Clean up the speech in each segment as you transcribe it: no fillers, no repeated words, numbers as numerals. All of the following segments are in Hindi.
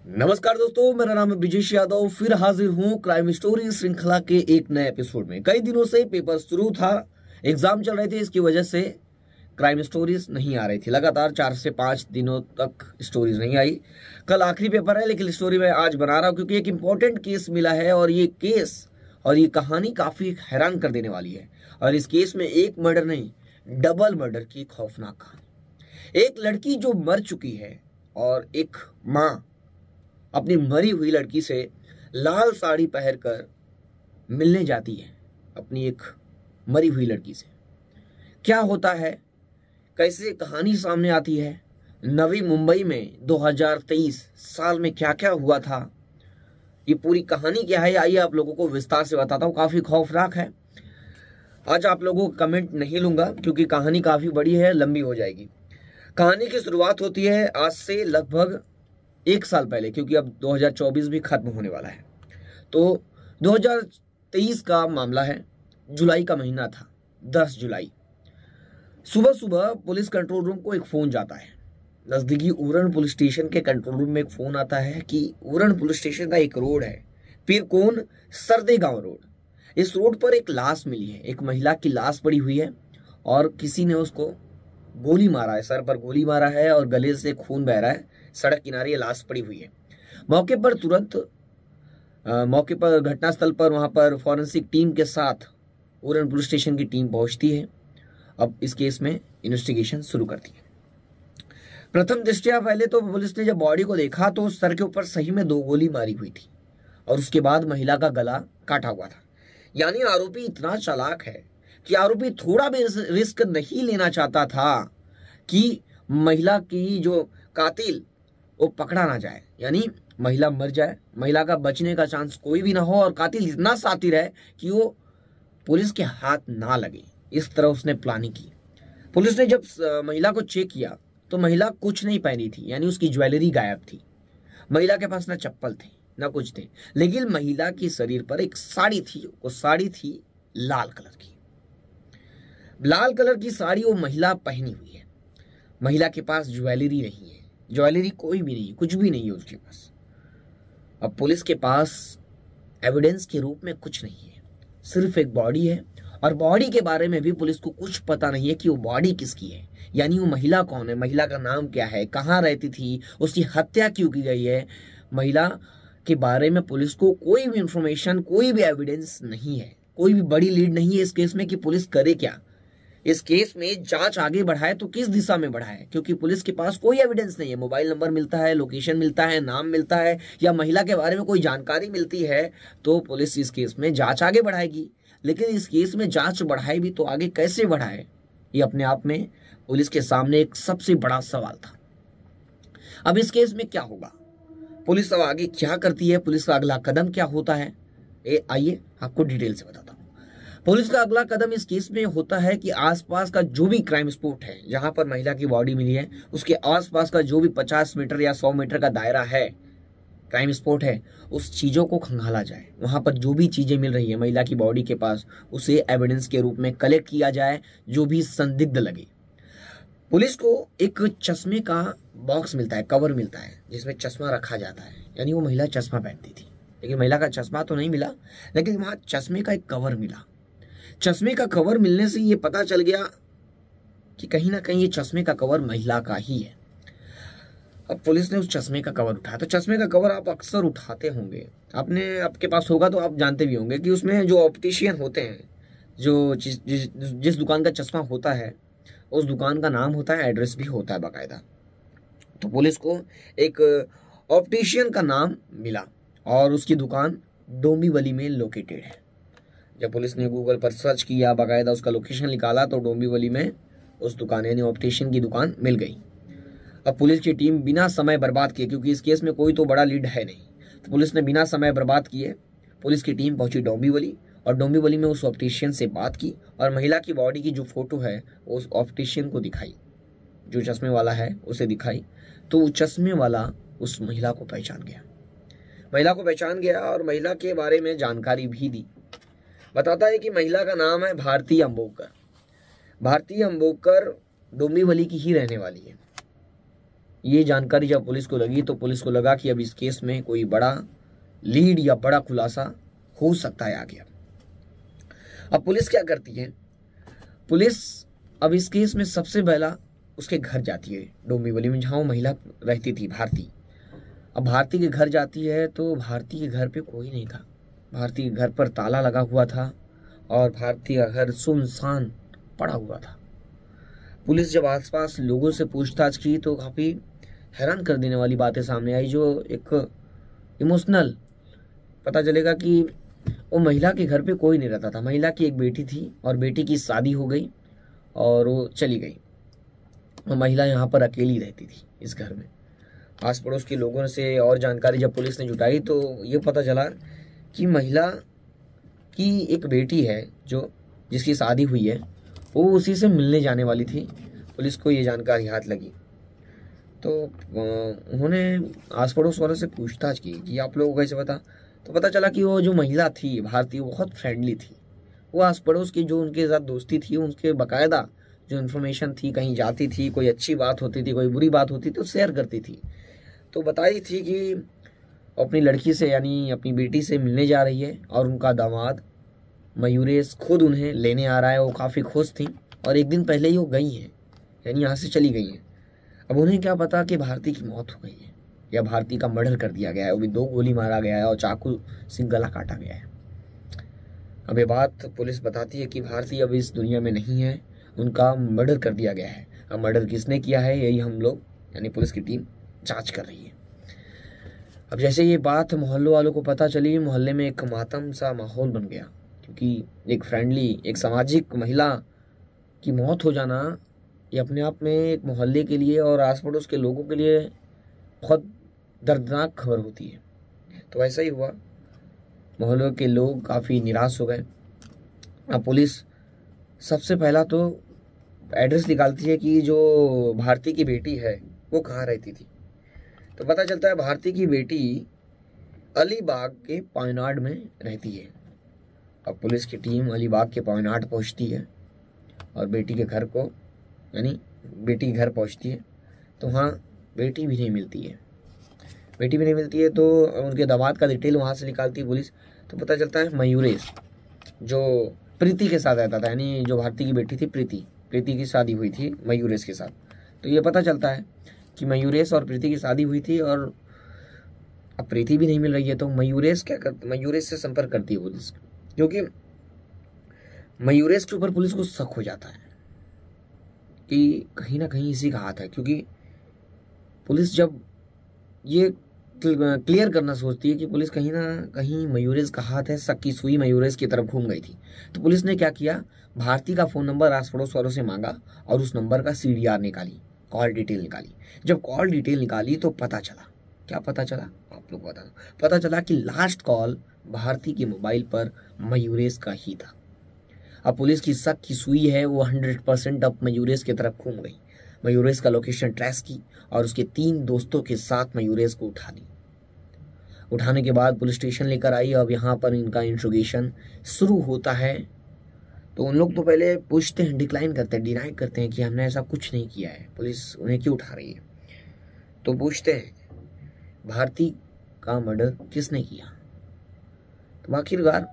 नमस्कार दोस्तों, मेरा नाम है ब्रिजेश यादव। फिर हाजिर हूँ क्राइम स्टोरी श्रृंखला के एक नए एपिसोड में। कई दिनों से पेपर शुरू था, एग्जाम चल रहे थे, इसकी वजह से क्राइम स्टोरीज नहीं आ रही थी। लगातार 4 से 5 दिनों तक स्टोरीज नहीं आई। कल आखिरी पेपर है, लेकिन स्टोरी मैं आज बना रहा हूँ क्योंकि एक इंपॉर्टेंट केस मिला है और ये केस और ये कहानी काफी हैरान कर देने वाली है। और इस केस में एक मर्डर नहीं, डबल मर्डर की खौफनाक कहानी। एक लड़की जो मर चुकी है और एक माँ अपनी मरी हुई लड़की से लाल साड़ी पहनकर मिलने जाती है अपनी एक मरी हुई लड़की से। क्या होता है, कैसे कहानी सामने आती है, नवी मुंबई में 2023 साल में क्या क्या हुआ था, ये पूरी कहानी क्या है, आइए आप लोगों को विस्तार से बताता हूँ। काफी खौफनाक है। आज आप लोगों को कमेंट नहीं लूंगा क्योंकि कहानी काफी बड़ी है, लंबी हो जाएगी। कहानी की शुरुआत होती है आज से लगभग 1 साल पहले, क्योंकि अब 2024 भी खत्म होने वाला है। तो 2023 का मामला है, जुलाई का महीना था, 10 जुलाई। सुबह सुबह पुलिस कंट्रोल रूम को एक फोन जाता है। नजदीकी उरण पुलिस स्टेशन के कंट्रोल रूम में एक फोन आता है कि उरण पुलिस स्टेशन का एक रोड है, पीरकोन सरदे गांव रोड। इस रोड पर एक लाश मिली है, एक महिला की लाश पड़ी हुई है और किसी ने उसको गोली मारा है, सर पर गोली मारा है और गले से खून बह रहा है। सड़क किनारे ये लाश पड़ी हुई है। मौके पर तुरंत मौके पर घटनास्थल पर वहां पर फॉरेंसिक टीम के साथ उरण पुलिस स्टेशन की टीम पहुंचती है। अब इस केस में इन्वेस्टिगेशन शुरू करती है। प्रथम दृष्टया पहले तो पुलिस ने जब बॉडी को देखा तो सर के ऊपर सही में 2 गोली मारी हुई थी और उसके बाद महिला का गला काटा हुआ था। यानी आरोपी इतना चालाक है कि आरोपी थोड़ा भी रिस्क नहीं लेना चाहता था कि महिला की जो कातिल वो पकड़ा ना जाए, यानी महिला मर जाए, महिला का बचने का चांस कोई भी ना हो और कातिल इतना शातिर है कि वो पुलिस के हाथ ना लगे। इस तरह उसने प्लानिंग की। पुलिस ने जब महिला को चेक किया तो महिला कुछ नहीं पहनी थी, यानी उसकी ज्वेलरी गायब थी। महिला के पास ना चप्पल थे ना कुछ थे, लेकिन महिला की शरीर पर एक साड़ी थी। वो साड़ी थी लाल कलर की। लाल कलर की साड़ी वो महिला पहनी हुई है। महिला के पास ज्वेलरी नहीं है, ज्वेलरी कोई भी नहीं, कुछ भी नहीं है उसके पास। अब पुलिस के पास एविडेंस के रूप में कुछ नहीं है, सिर्फ एक बॉडी है और बॉडी के बारे में भी पुलिस को कुछ पता नहीं है कि वो बॉडी किसकी है, यानी वो महिला कौन है, महिला का नाम क्या है, कहाँ रहती थी, उसकी हत्या क्यों की गई है। महिला के बारे में पुलिस को कोई भी इंफॉर्मेशन, कोई भी एविडेंस नहीं है, कोई भी बड़ी लीड नहीं है इस केस में कि पुलिस करे क्या। इस केस में जांच आगे बढ़ाए तो किस दिशा में बढ़ाए, क्योंकि पुलिस के पास कोई एविडेंस नहीं है। मोबाइल नंबर मिलता है, लोकेशन मिलता है, नाम मिलता है या महिला के बारे में कोई जानकारी मिलती है तो पुलिस इस केस में जांच आगे बढ़ाएगी। लेकिन इस केस में जांच बढ़ाए भी तो आगे कैसे बढ़ाए, ये अपने आप में पुलिस के सामने एक सबसे बड़ा सवाल था। अब इस केस में क्या होगा, पुलिस अब आगे क्या करती है, पुलिस का अगला कदम क्या होता है, आइए आपको डिटेल से बताता हूँ। पुलिस का अगला कदम इस केस में होता है कि आसपास का जो भी क्राइम स्पॉट है जहां पर महिला की बॉडी मिली है, उसके आसपास का जो भी 50 मीटर या 100 मीटर का दायरा है, क्राइम स्पॉट है, उस चीजों को खंगाला जाए। वहां पर जो भी चीजें मिल रही है महिला की बॉडी के पास, उसे एविडेंस के रूप में कलेक्ट किया जाए, जो भी संदिग्ध लगे। पुलिस को एक चश्मे का बॉक्स मिलता है, कवर मिलता है, जिसमें चश्मा रखा जाता है, यानी वो महिला चश्मा पहनती थी। लेकिन महिला का चश्मा तो नहीं मिला, लेकिन वहां चश्मे का एक कवर मिला। चश्मे का कवर मिलने से ये पता चल गया कि कहीं ना कहीं ये चश्मे का कवर महिला का ही है। अब पुलिस ने उस चश्मे का कवर उठाया। तो चश्मे का कवर आप अक्सर उठाते होंगे, आपके पास होगा तो आप जानते भी होंगे कि उसमें जो ऑप्टिशियन होते हैं, जो जिस दुकान का चश्मा होता है उस दुकान का नाम होता है, एड्रेस भी होता है बाकायदा। तो पुलिस को एक ऑप्टिशियन का नाम मिला और उसकी दुकान डोंबिवली में लोकेटेड है। जब पुलिस ने गूगल पर सर्च किया, बाकायदा उसका लोकेशन निकाला, तो डोंबिवली में उस दुकान यानी ऑप्टिशियन की दुकान मिल गई। अब पुलिस की टीम बिना समय बर्बाद किए, क्योंकि इस केस में कोई तो बड़ा लीड है नहीं, तो पुलिस ने बिना समय बर्बाद किए पुलिस की टीम पहुंची डोंबिवली और डोंबिवली में उस ऑप्टिशियन से बात की और महिला की बॉडी की जो फोटो है उस ऑप्टिशियन को दिखाई, जो चश्मे वाला है उसे दिखाई। तो चश्मे वाला उस महिला को पहचान गया और महिला के बारे में जानकारी भी दी। बताता है कि महिला का नाम है भारती अंबोकर। भारती अंबोकर डोंबिवली की ही रहने वाली है। ये जानकारी जब पुलिस को लगी तो पुलिस को लगा कि अब इस केस में कोई बड़ा लीड या बड़ा खुलासा हो सकता है आगे। अब पुलिस क्या करती है, पुलिस अब इस केस में सबसे पहला उसके घर जाती है, डोंबिवली में जहाँ वो महिला रहती थी, भारती। अब भारती के घर जाती है तो भारती के घर पे कोई नहीं था। भारती के घर पर ताला लगा हुआ था और भारती का घर सुनसान पड़ा हुआ था। पुलिस जब आसपास लोगों से पूछताछ की तो काफी हैरान कर देने वाली बातें सामने आई, जो एक इमोशनल पता चलेगा कि वो महिला के घर पे कोई नहीं रहता था। महिला की एक बेटी थी और बेटी की शादी हो गई और वो चली गई और महिला यहाँ पर अकेली रहती थी इस घर में। आस पड़ोस के लोगों से और जानकारी जब पुलिस ने जुटाई तो ये पता चला कि महिला की एक बेटी है जो जिसकी शादी हुई है, वो उसी से मिलने जाने वाली थी। पुलिस को ये जानकारी हाथ लगी तो उन्होंने आस पड़ोस वालों से पूछताछ की कि आप लोगों को कैसे पता। तो पता चला कि वो जो महिला थी भारती, वो बहुत फ्रेंडली थी। वो आस पड़ोस की जो उनके साथ दोस्ती थी, उनके बाकायदा जो इन्फॉर्मेशन थी, कहीं जाती थी, कोई अच्छी बात होती थी, कोई बुरी बात होती थी तो शेयर करती थी। तो बताई थी कि अपनी लड़की से यानी अपनी बेटी से मिलने जा रही है और उनका दामाद मयूरेश खुद उन्हें लेने आ रहा है। वो काफ़ी खुश थी और एक दिन पहले ही वो गई हैं, यानी यहाँ से चली गई हैं। अब उन्हें क्या पता कि भारती की मौत हो गई है या भारती का मर्डर कर दिया गया है, वो भी 2 गोली मारा गया है और चाकू से गला काटा गया है। अब ये बात पुलिस बताती है कि भारती अब इस दुनिया में नहीं है, उनका मर्डर कर दिया गया है। अब मर्डर किसने किया है यही हम लोग यानी पुलिस की टीम जांच कर रही है। अब जैसे ये बात मोहल्लों वालों को पता चली, मोहल्ले में एक मातम सा माहौल बन गया, क्योंकि एक फ्रेंडली, एक सामाजिक महिला की मौत हो जाना ये अपने आप में एक मोहल्ले के लिए और आस पड़ोस के लोगों के लिए बहुत दर्दनाक खबर होती है। तो ऐसा ही हुआ, मोहल्लों के लोग काफ़ी निराश हो गए। अब पुलिस सबसे पहला तो एड्रेस निकालती है कि जो भारती की बेटी है वो कहाँ रहती थी। तो पता चलता है भारती की बेटी अलीबाग के पॉइनाड में रहती है। अब पुलिस की टीम अलीबाग के पॉइनाड पहुंचती है और बेटी के घर को यानी बेटी के घर पहुंचती है तो हाँ बेटी भी नहीं मिलती है। बेटी भी नहीं मिलती है तो उनके दामाद का डिटेल वहाँ से निकालती है पुलिस। तो पता चलता है मयूरेश जो प्रीति के साथ रहता था, यानी जो भारती की बेटी थी प्रीति की शादी हुई थी मयूरेश के साथ। तो ये पता चलता है कि मयूरेश और प्रीति की शादी हुई थी और अब प्रीति भी नहीं मिल रही है। तो मयूरेश क्या करता, मयूरेश से संपर्क करती है पुलिस, क्योंकि मयूरेश के ऊपर पुलिस को शक हो जाता है कि कहीं ना कहीं इसी का हाथ है। क्योंकि पुलिस जब ये क्लियर करना सोचती है कि पुलिस कहीं ना कहीं मयूरेश का हाथ है, शक की सुई मयूरेश की तरफ घूम गई थी। तो पुलिस ने क्या किया, भारती का फोन नंबर आस पड़ोस वालों से मांगा और उस नंबर का CDR निकाली, कॉल डिटेल निकाली। जब कॉल डिटेल निकाली तो पता चला, क्या पता चला आप लोग बता दो। पता चला कि लास्ट कॉल भारती के मोबाइल पर मयूरेश का ही था। अब पुलिस की शक की सुई है वो 100% अब मयूरेश की तरफ घूम गई। मयूरेश का लोकेशन ट्रेस की और उसके 3 दोस्तों के साथ मयूरेश को उठा ली। उठाने के बाद पुलिस स्टेशन लेकर आई। अब यहाँ पर इनका इंट्रोगेशन शुरू होता है। तो उन लोग तो पहले पूछते हैं, डिक्लाइन करते हैं, डिनाई करते हैं कि हमने ऐसा कुछ नहीं किया है, पुलिस उन्हें क्यों उठा रही है। तो पूछते हैं भारती का मर्डर किसने किया। तो आखिरकार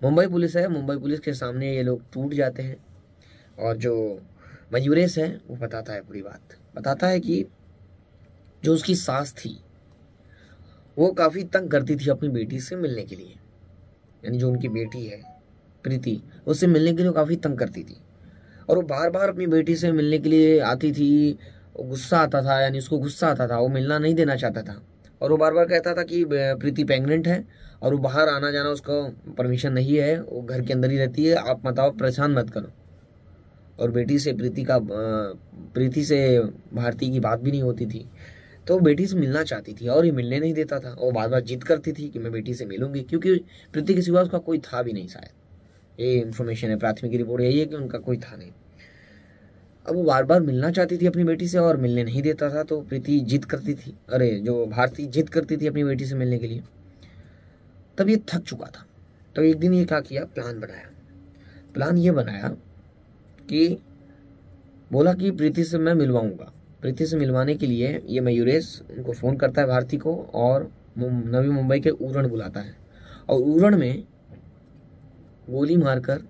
मुंबई पुलिस है, मुंबई पुलिस के सामने ये लोग टूट जाते हैं और जो मयूरेश है वो बताता है पूरी बात। बताता है कि जो उसकी सास थी वो काफ़ी तंग करती थी अपनी बेटी से मिलने के लिए, यानी जो उनकी बेटी है प्रीति, उससे मिलने के लिए काफ़ी तंग करती थी और वो बार बार अपनी बेटी से मिलने के लिए आती थी। गुस्सा आता था, यानी उसको गुस्सा आता था, वो मिलना नहीं देना चाहता था और वो बार बार कहता था कि प्रीति प्रेग्नेंट है और वो बाहर आना जाना उसका परमिशन नहीं है, वो घर के अंदर ही रहती है, आप मत आओ, परेशान मत करो। और बेटी से प्रीति से भारती की बात भी नहीं होती थी। तो बेटी से मिलना चाहती थी और ये मिलने नहीं देता था। वो बार बार जिद करती थी कि मैं बेटी से मिलूंगी, क्योंकि प्रीति के सिवा उसका कोई था भी नहीं शायद। ये इन्फॉर्मेशन है, प्राथमिक रिपोर्ट यही है कि उनका कोई था नहीं। अब वो बार बार मिलना चाहती थी अपनी बेटी से और मिलने नहीं देता था। तो प्रीति जिद करती थी, जो भारती जिद करती थी अपनी बेटी से मिलने के लिए। तब ये थक चुका था। तो एक दिन ये क्या किया, प्लान ये बनाया कि बोला कि प्रीति से मैं मिलवाऊंगा, प्रीति से मिलवाने के लिए ये मयूरेश उनको फ़ोन करता है भारती को और नवी मुंबई के उरण बुलाता है और उरण में गोली मारकर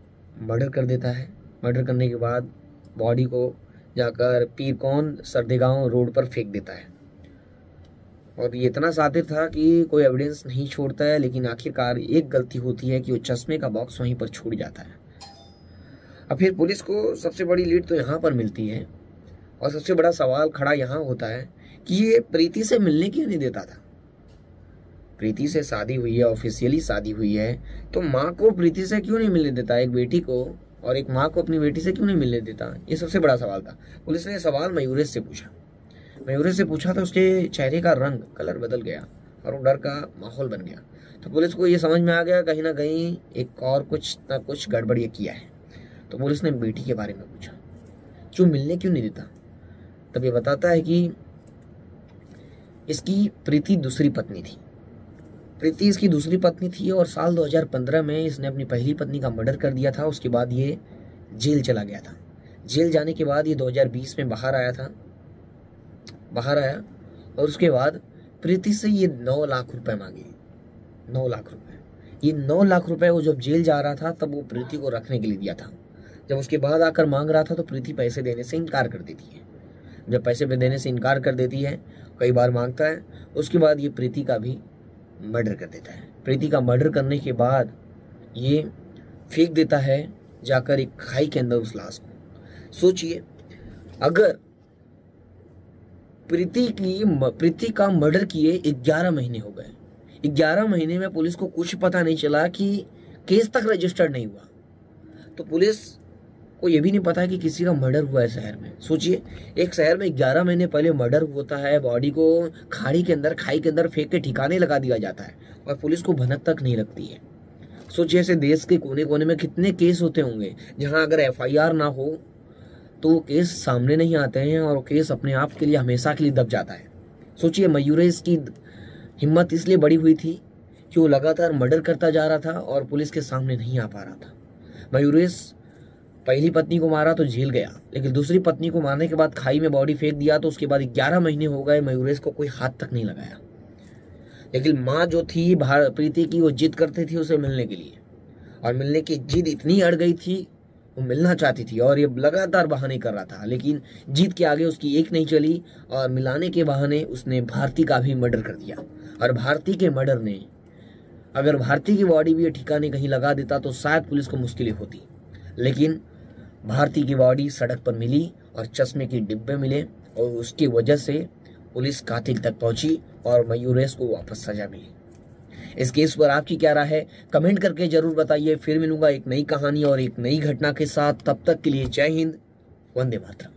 मर्डर कर देता है। मर्डर करने के बाद बॉडी को जाकर पीरकौन सरदेगांव रोड पर फेंक देता है और ये इतना शातिर था कि कोई एविडेंस नहीं छोड़ता है, लेकिन आखिरकार एक गलती होती है कि वो चश्मे का बॉक्स वहीं पर छूट जाता है। अब फिर पुलिस को सबसे बड़ी लीड तो यहाँ पर मिलती है और सबसे बड़ा सवाल खड़ा यहाँ होता है कि ये प्रीति से मिलने क्यों नहीं देता था। प्रीति से शादी हुई है, ऑफिशियली शादी हुई है, तो माँ को प्रीति से क्यों नहीं मिलने देता, एक बेटी को और एक माँ को अपनी बेटी से क्यों नहीं मिलने देता। ये सबसे बड़ा सवाल था। पुलिस ने सवाल मयूरेश से पूछा। मयूरेश से पूछा तो उसके चेहरे का रंग कलर बदल गया और वो डर का माहौल बन गया। तो पुलिस को ये समझ में आ गया कहीं ना कहीं एक और कुछ ना कुछ गड़बड़ ये किया है। तो पुलिस ने बेटी के बारे में पूछा, क्यों मिलने क्यों नहीं देता। तब ये बताता है कि इसकी प्रीति दूसरी पत्नी थी। प्रीति इसकी दूसरी पत्नी थी और साल 2015 में इसने अपनी पहली पत्नी का मर्डर कर दिया था। उसके बाद ये जेल चला गया था। जेल जाने के बाद ये 2020 में बाहर आया और उसके बाद प्रीति से ये 9 लाख रुपए मांगे। 9 लाख रुपए। ये 9 लाख रुपए वो जब जेल जा रहा था तब वो प्रीति को रखने के लिए दिया था। जब उसके बाद आकर मांग रहा था तो प्रीति पैसे देने से इनकार कर देती है। जब पैसे देने से इनकार कर देती है, कई बार मांगता है, उसके बाद ये प्रीति का भी मर्डर कर देता है। प्रीति का मर्डर करने के बाद ये फेंक देता है जाकर एक खाई के अंदर उस लाश को। सोचिए, अगर प्रीति का मर्डर किए 11 महीने हो गए, 11 महीने में पुलिस को कुछ पता नहीं चला कि केस तक रजिस्टर्ड नहीं हुआ, तो पुलिस को यह भी नहीं पता है कि किसी का मर्डर हुआ है शहर में। सोचिए, एक शहर में 11 महीने पहले मर्डर होता है, बॉडी को खाई के अंदर फेंक के ठिकाने लगा दिया जाता है और पुलिस को भनक तक नहीं लगती है। सोचिए, ऐसे देश के कोने कोने में कितने केस होते होंगे जहां अगर FIR ना हो तो केस सामने नहीं आते हैं और केस अपने आप के लिए हमेशा के लिए दब जाता है। सोचिए, मयूरेश की हिम्मत इसलिए बड़ी हुई थी कि वो लगातार मर्डर करता जा रहा था और पुलिस के सामने नहीं आ पा रहा था। मयूरेश पहली पत्नी को मारा तो जेल गया, लेकिन दूसरी पत्नी को मारने के बाद खाई में बॉडी फेंक दिया, तो उसके बाद 11 महीने हो गए, मयूरेश को कोई हाथ तक नहीं लगाया। लेकिन माँ जो थी प्रीति की, वो जिद करती थी उसे मिलने के लिए और मिलने की जिद इतनी अड़ गई थी, वो मिलना चाहती थी और ये लगातार बहाने कर रहा था, लेकिन जीत के आगे उसकी एक नहीं चली और मिलाने के बहाने उसने भारती का भी मर्डर कर दिया। और भारती के मर्डर ने, अगर भारती की बॉडी भी ठिकाने कहीं लगा देता तो शायद पुलिस को मुश्किलें होती, लेकिन भारती की बॉडी सड़क पर मिली और चश्मे के डिब्बे मिले और उसकी वजह से पुलिस कातिल तक पहुंची और मयूरेश को वापस सजा मिली। इस केस पर आपकी क्या राय है, कमेंट करके जरूर बताइए। फिर मिलूंगा एक नई कहानी और एक नई घटना के साथ। तब तक के लिए जय हिंद, वंदे मातरम।